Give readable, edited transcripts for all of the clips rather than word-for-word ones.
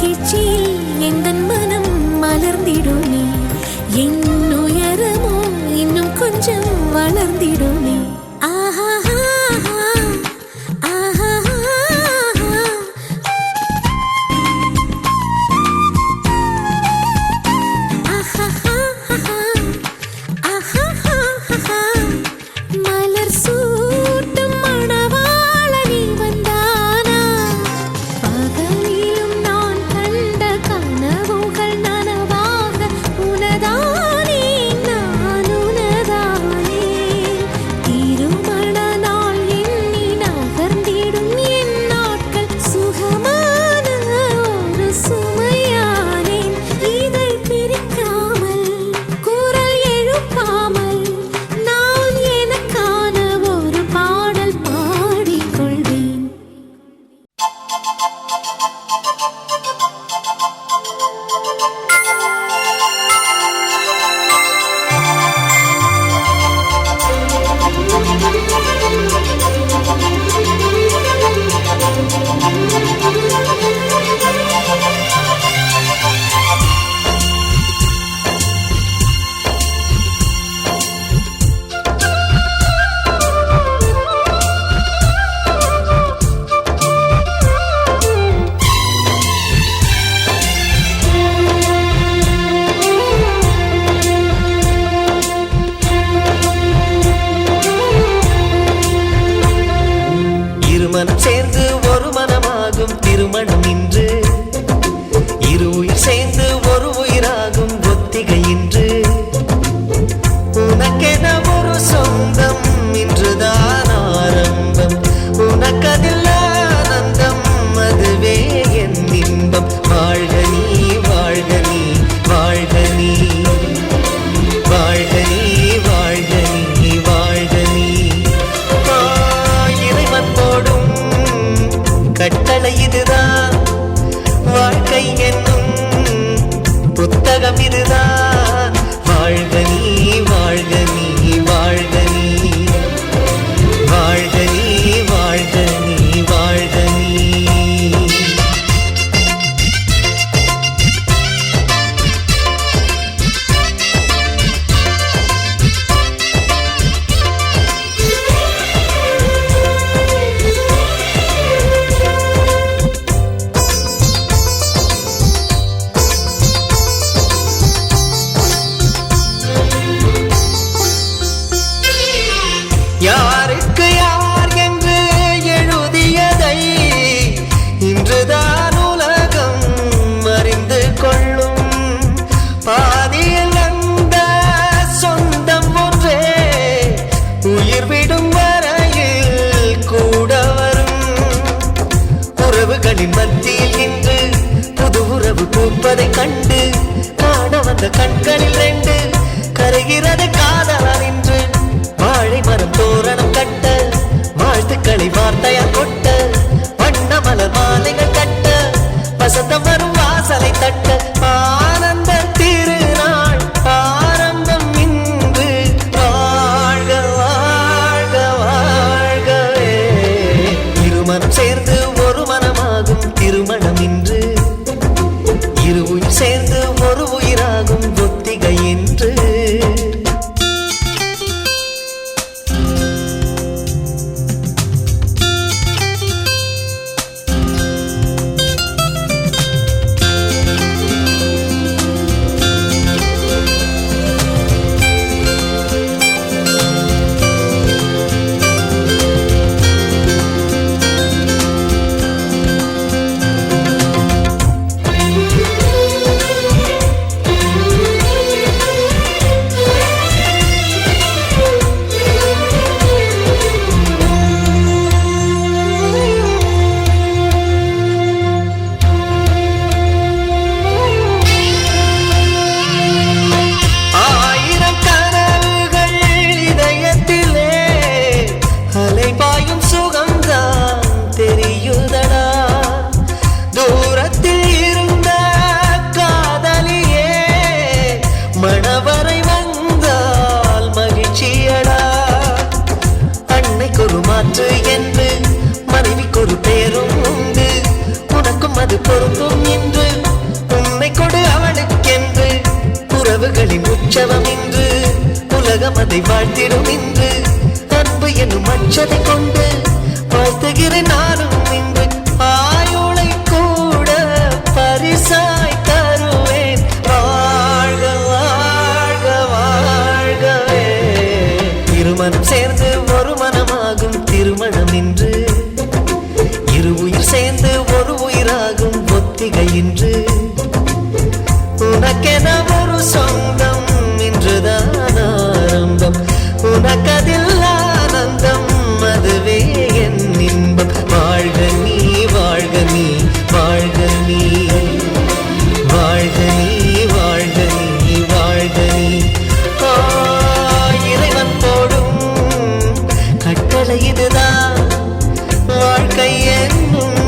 மகிழ்ச்சியில் எந்தன் மனம் மலர்ந்திடுமே, என் உயரமோ இன்னும் கொஞ்சம் வளர்ந்திடுமே. ஆஹா மனம் சேர்ந்து ஒரு மனமாகும் திருமணம் இன்று, இரு உயிர் சேர்ந்து ஒரு உயிராகும் ஒத்திகை இன்று. உனக்கென ஒரு சொந்தம் இன்றுதான் ஆரம்பம், உனக்கதில் ஆனந்தம் அதுவே என் இன்பம். வாழ்க நீ வாழ்க நீ வாழ்க நீ வாழ்க நீ வாழ்க நீ வாழ்க நீ. இறைவன் போடும் கட்டளை இதுதான், வாழ்க்கை என்னும் புத்தகம் இதுதான். வாழ்க நீ வாழ்க நீ வாழ்க நீ வாழ்க நீ வாழ்க நீ வாழ்க நீ. யாருக்கு யார் என்று எழுதியதை இன்றுதான் உலகம் அறிந்து கொள்ளும். பாதியில் அந்த சொந்தம் ஒன்றே உயிர் விடும் வரையில் கூட வரும். உறவுகளின் மத்தியில் இன்று புது உறவு பூப்பதை கண்டு காண வந்த கண்களில் ரெண்டு கரைகிறது காதலால் இன்று. வாழை மரம் தோரணம் கட்ட, வாழ்த்துக்களை வார்த்தையால் கொட்ட, வண்ண மலர் மாலைகள் கட்ட, வசந்தம் வரும் வாசலை தட்ட. ஆனந்த திருநாள் ஆரம்பம் இன்று. வாழ்க வாழ்க வாழ்கவே. இருமனம் சேர்ந்து ஒரு மனமாகும் திருமணம் இன்று, இரு உயிர் சேர்ந்து ஒரு உயிராகும் ஒத்திகை என்று. மனதை வாழ்த்திடும் இன்று அன்பு என்னும் அச்சதை கொண்டு வாழ்த்துகிறேன் நானும் இன்று ஆயுளை கூட பரிசாய் தருவேன் வாழ்க வாழ்க வாழ்கவே இருமனம் சேர்ந்து ஒரு மனமாகும் திருமணம் இன்று இரு உயிர் சேர்ந்து ஒரு உயிராகும் ஒத்திகை இன்று உனக்கென ஒரு சொந்தம் இன்றுதான் ஆரம்பம் உனக்கதில் ஆனந்தம் அதுவே என் இன்பம் வாழ்க நீ வாழ்க நீ வாழ்க நீ வாழ்க நீ வாழ்க நீ வாழ்க நீ ஆ, இறைவன் போடும் கட்டளை இதுதான் வாழ்க்கை என்னும்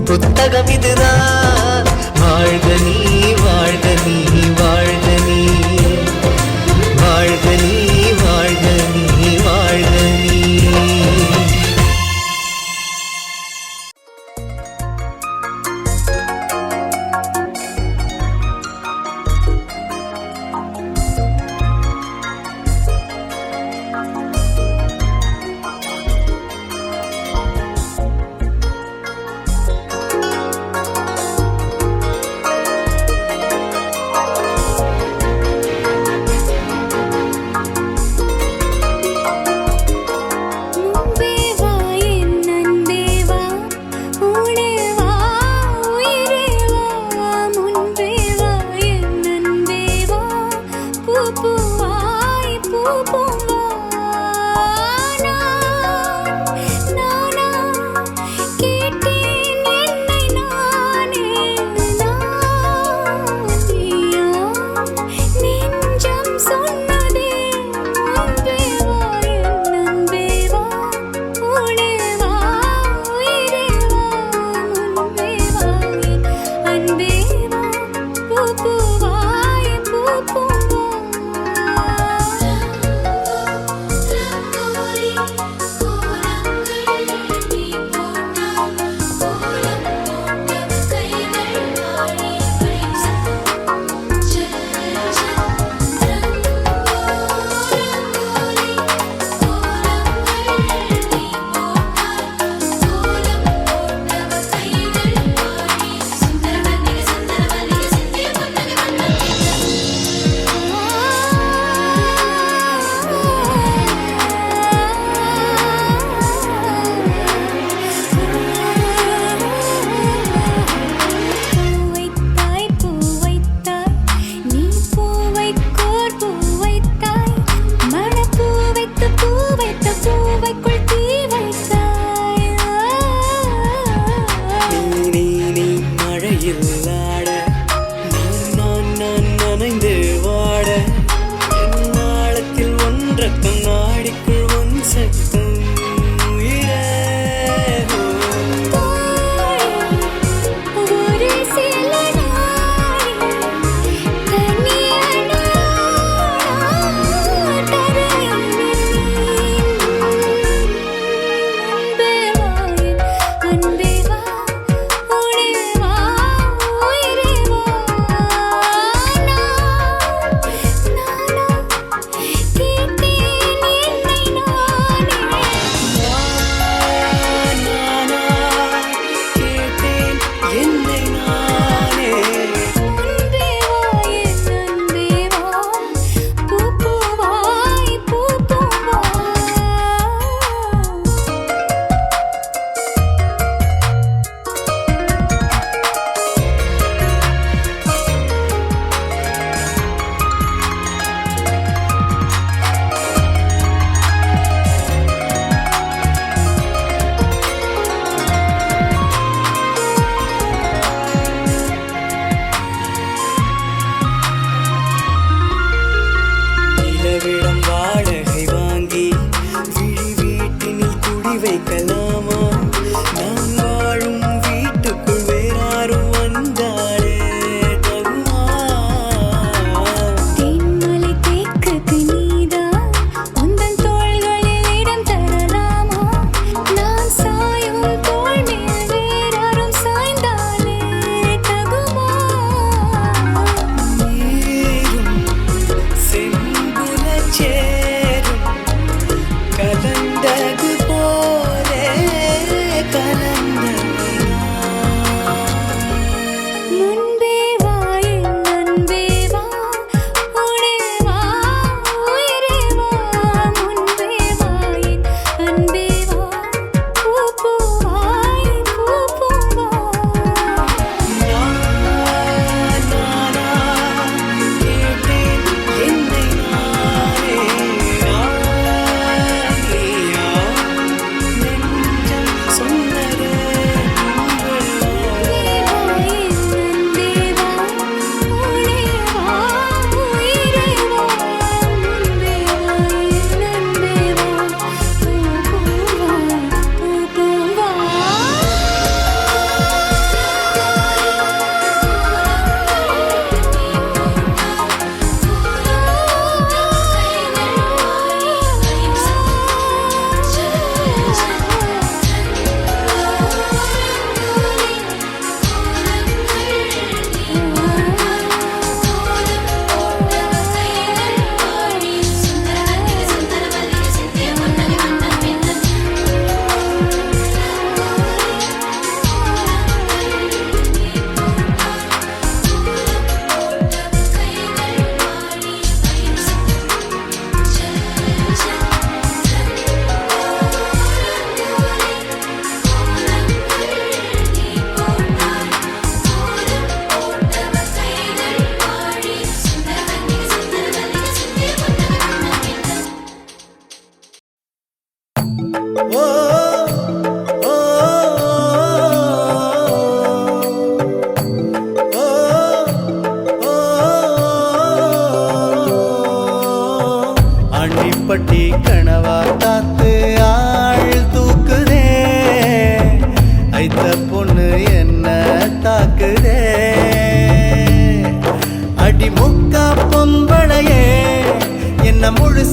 புத்தகம் இதுதான் வாழ்க நீ வாழ்க நீ வாழ்க நீ வாழ்க நீ வாழ்க நீ வாழ்க நீ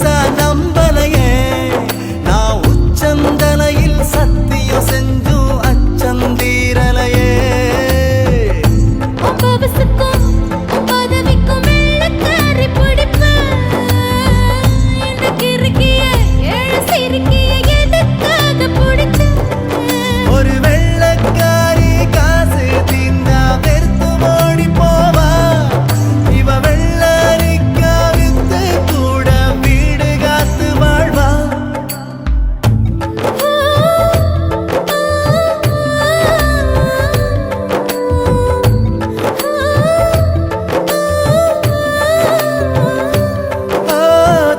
முழுசா நம்பலையே நான் உச்சந்தலையில் சத்தியம் செஞ்சும் அச்சந்தீரலையே ஒரு வெள்ளக்காரி காசு தீந்தா வெறுத்து ஓடி போவா இவ வெள்ளரிக்கா வித்து கூட வீடு காத்து வாழ்வா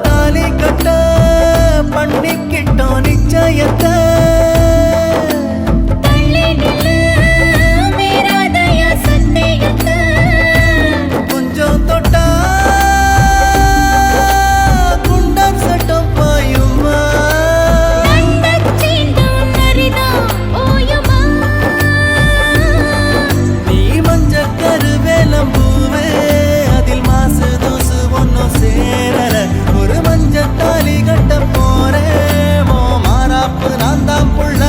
தாலி கட்ட பண்ணிக்கிட்டோம் நிச்சயத்தை கொஞ்சம் தொட்டா குண்டர் சட்டம் பாயுமா நீ மஞ்ச கருவேலம்பூவே அதில் மாசு தூசு ஒன்னும் சேரல ஒரு மஞ்ச தாலி கட்ட போறேன் மாறாப்பு நான் தான் புள்ள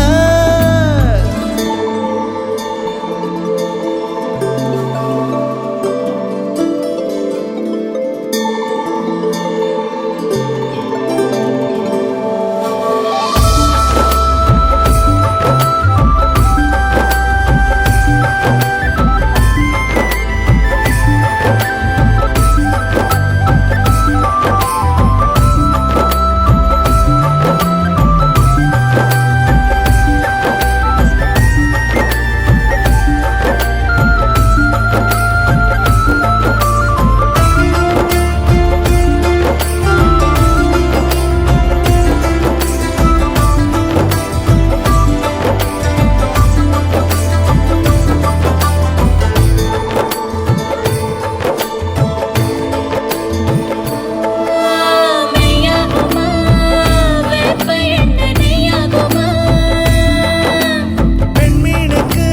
பெண்மீனுக்கு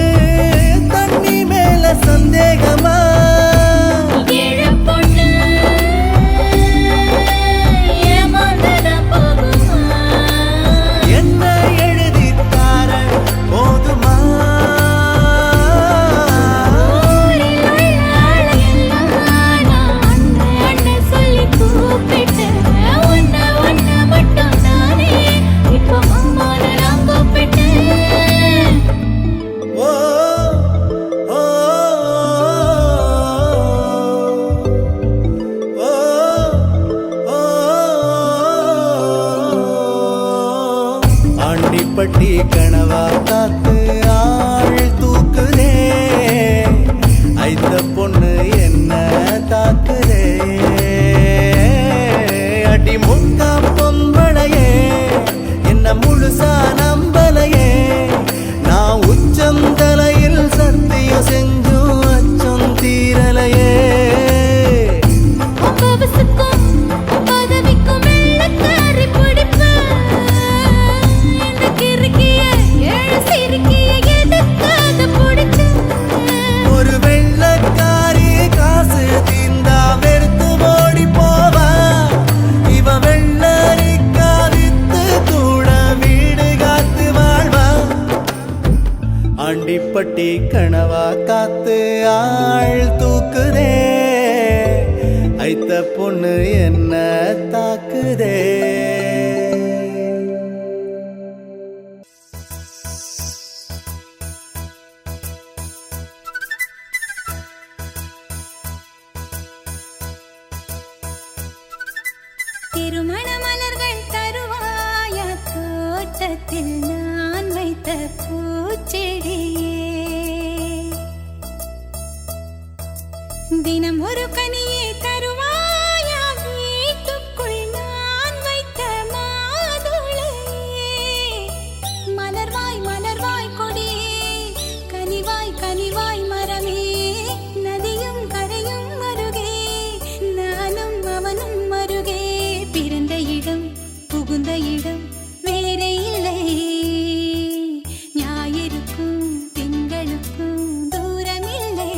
தண்ணி மேல சந்தேகமா என்ன எழுதித்தார போதுமா ஓ ஓ ஆண்டிப்பட்டி கனவா காத்து ஆள் தூக்குதே ஐத்த பொண்ணு என்ன தாக்குதே அடி முக்கா பொம்பளையே என்ன முழுசா நம்பலையே நான் உச்சந்தலையில் சத்தியம் செஞ்சும் அச்சம் தீரலையே ஒரு வெள்ளக்காரி காசு தீந்தா வெறுத்து ஓடி போவா இவ வெள்ளரிக்கா வித்து கூட வீடு காத்து வாழ்வா ஆண்டிப்பட்டி கனவா காத்து ஆள் தூக்குதே ஐத்த பொண்ணு என்ன தாக்குதே திருமண மலர்கள் தருவாயா தோட்டத்தில் நான் வைத்த பூச்செடியே தினம் ஒரு கனியை தருவாயா வீட்டுக்குள் நான் வைத்த மாதுளையே மலர்வாய் மலர்வாய் கொடியே கனிவாய் கனிவாய் மரமே நதியும் கரையும் அருகே நானும் அவனும் அருகே பிறந்த இடம் புகுந்த இடம் வேறே இல்லை ஞாயிறுக்கும் திங்களுக்கும் தூரமில்லை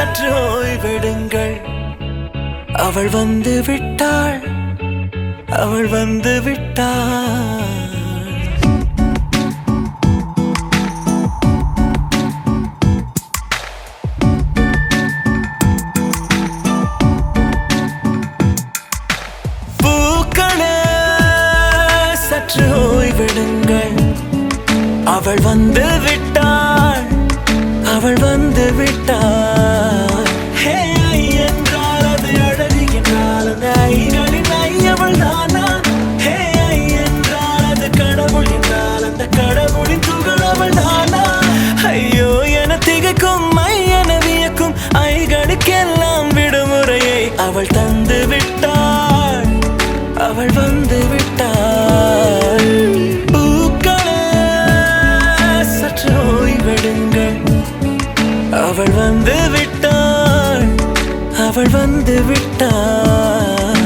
சற்று ஓய்வெடுங்கள். அவள் வந்து விட்டாள், அவள் வந்து விட்டாள். பூக்களே சற்று ஓய்வெடுங்கள். அவள் வந்து விட்டாள், அவள் வந்து விட்டாள். ஹே ஐ என்றால் அது அழகு என்றால் அந்த ஐகளின் ஐ அவள் தானா? ஹே ஐ என்றால் அது கடவுள் என்றால் அந்த கடவுளின் துகள் அவள் தானா? ஐயோ என திகைக்கும் ஐ என வியக்கும் ஐகளுக்கெல்லாம் விடுமுறையை அவள் தந்து விட்டாள், அவள் வந்து விட்டாள். பூக்களே சற்று ஓய்வெடுங்கள். அவள் வந்து விட்டாள், அவள் வந்து விட்டாள்.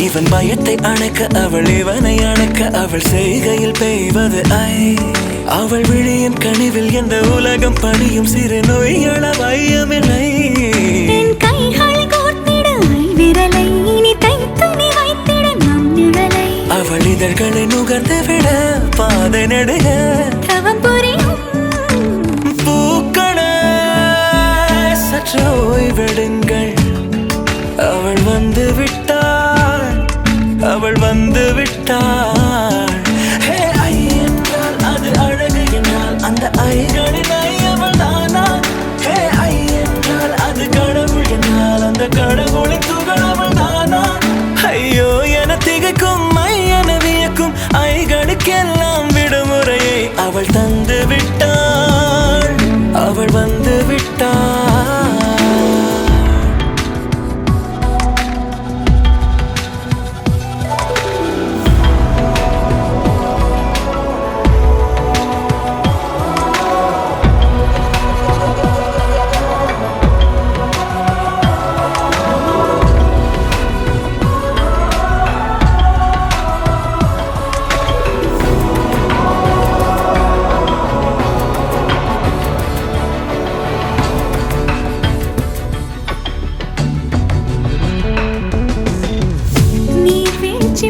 இவன் பயத்தை அணைக்க அவள் இவனை அணைக்க அவள் செய்கையில் பெய்வது ஐ. அவள் விழியின் கனிவில் எந்த உலகம் பணியும் சிறு நோய்கள வையமில்லை. அவள் இதழ்களை நுகர்ந்து விட பாதை நடுக பூக்களே சற்று ஓய்வெடுங்கள். அவள் வந்து விட்டாள், அவள் வந்து விட்டாள். ஹே ஐ என்றால் அது அழகு என்றால் அந்த ஐகளின் ஐ அவள் தானா? ஹே ஐ என்றால் அது கடவுள் என்றால் அந்த கடவுளின் துகள் அவள் தானா? ஐயோ என திகைக்கும் ஐ என வியக்கும் ஐகளுக்கெல்லாம் விடுமுறையை அவள் தந்து விட்டாள், அவள் வந்து விட்டாள்.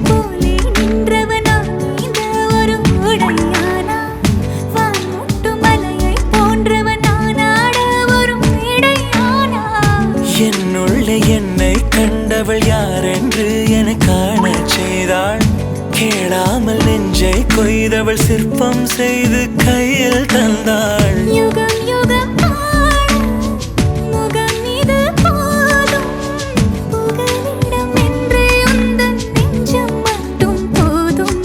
போலே நின்றவனா இந்த ஒரு உடையானா? வான்முட்டு மலையை போன்றவனானாட ஒரு இடையானா? என்னுள்ளே என்னை கண்டவள் யாரென்று என காண செய்தாள். கேளாமல் நெஞ்சை கொய்தவள் சிற்பம் செய்து கையில் தந்தாள். யுகம் யுகம் முகம் இது போதும் புகலிடம் என்று உந்தன் நெஞ்சம் மட்டும் போதும்.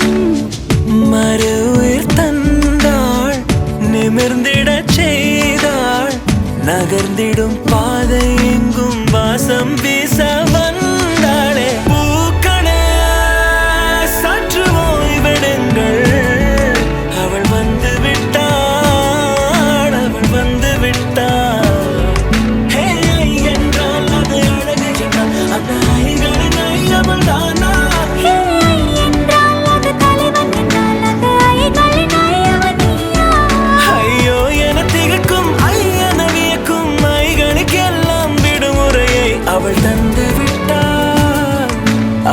மறு உயிர் தந்தாள், நிமிர்ந்திடச் செய்தாள். நகர்ந்திடும் பாதை எங்கும் வாசம் வீச வந்தாளே. பூக்களே சற்று ஓய்வெடுங்கள். அவள் வந்து விட்டாள், அவள் வந்து விட்டாள். ஹே ஐ என்றால் அது அழகு என்றால் அந்த ஐகளின் ஐ அவள் தானா? ஹே ஐ என்றால் அது தலைவன் என்றால் அந்த ஐகளின் ஐ அவன் நீயா? ஐயோ என திகைக்கும் ஐ என வியக்கும் ஐகளுக்கெல்லாம் விடுமுறையை அவள் தந்து விட்டாள்,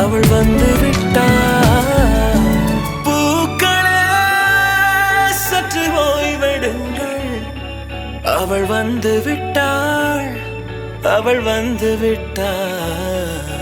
அவள் வந்து விட்டாள். பூக்களே சற்று ஓய்வெடுங்கள். அவள் வந்து விட்டாள், அவள் வந்து விட்டாள்.